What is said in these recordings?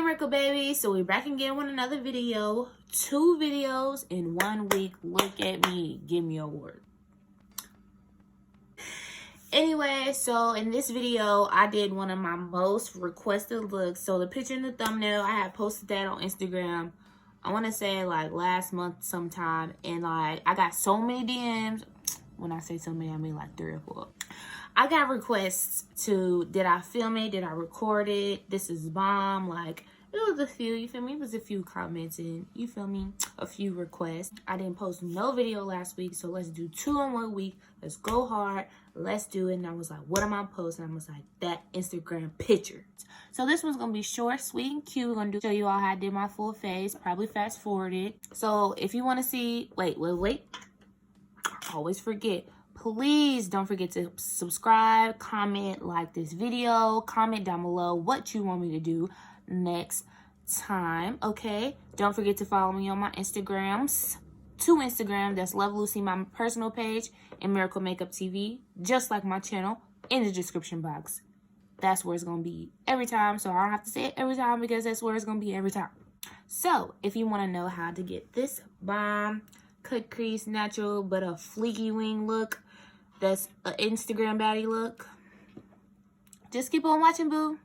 Miracle baby, so we're back again with another video. 2 videos in 1 week. Look at me. Give me a word. Anyway, so in this video, I did one of my most requested looks. So the picture in the thumbnail, I had posted that on Instagram. I want to say like last month sometime. And like I got so many DMs. When I say so many, I mean like 3 or 4. I got requests to, did I film it? Did I record it? This is bomb. Like, it was a few, you feel me? It was a few comments and, you feel me? A few requests. I didn't post no video last week, so let's do 2 in 1 week. Let's go hard. Let's do it. And I was like, what am I posting? I was like, that Instagram picture. So this one's going to be short, sweet, and cute. We're going to show you all how I did my full face. Probably fast forwarded. So if you want to see, wait. I always forget. Please don't forget to subscribe, comment, like this video, comment down below what you want me to do next time, okay? Don't forget to follow me on my Instagrams. 2 Instagram, that's Love Lucy, my personal page, and Miracle Makeup TV, just like my channel, in the description box. That's where it's going to be every time, so I don't have to say it every time because that's where it's going to be every time. So, if you want to know how to get this bomb, cut crease, natural, but a fleeky wing look, that's an Instagram baddie look, just keep on watching, boo.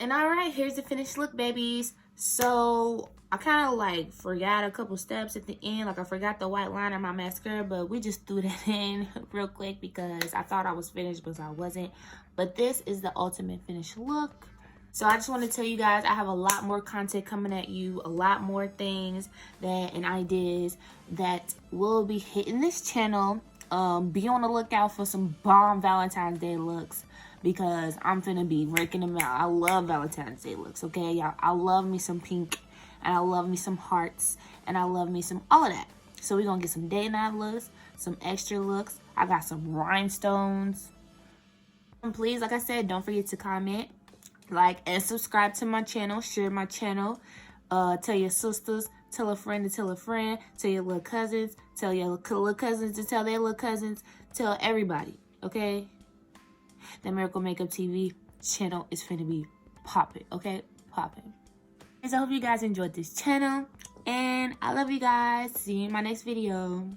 And all right, here's the finished look, babies. So I kind of like forgot a couple steps at the end. Like I forgot the white liner in my mascara, but we just threw that in real quick because I thought I was finished, but I wasn't. But this is the ultimate finished look. So I just want to tell you guys, I have a lot more content coming at you, a lot more things and ideas that will be hitting this channel. Be on the lookout for some bomb Valentine's Day looks because I'm finna be breaking them out. I love Valentine's Day looks, okay, y'all? I love me some pink, and I love me some hearts, and I love me some all of that. So we're gonna get some day night looks, some extra looks. I got some rhinestones. And please, like I said, don't forget to comment, like, and subscribe to my channel. Share my channel. Tell your sisters. Tell a friend to tell a friend. Tell your little cousins. Tell your little cousins to tell their little cousins. Tell everybody, okay? The Miracle Makeup TV channel is finna be popping, okay? Popping. So I hope you guys enjoyed this channel. And I love you guys. See you in my next video.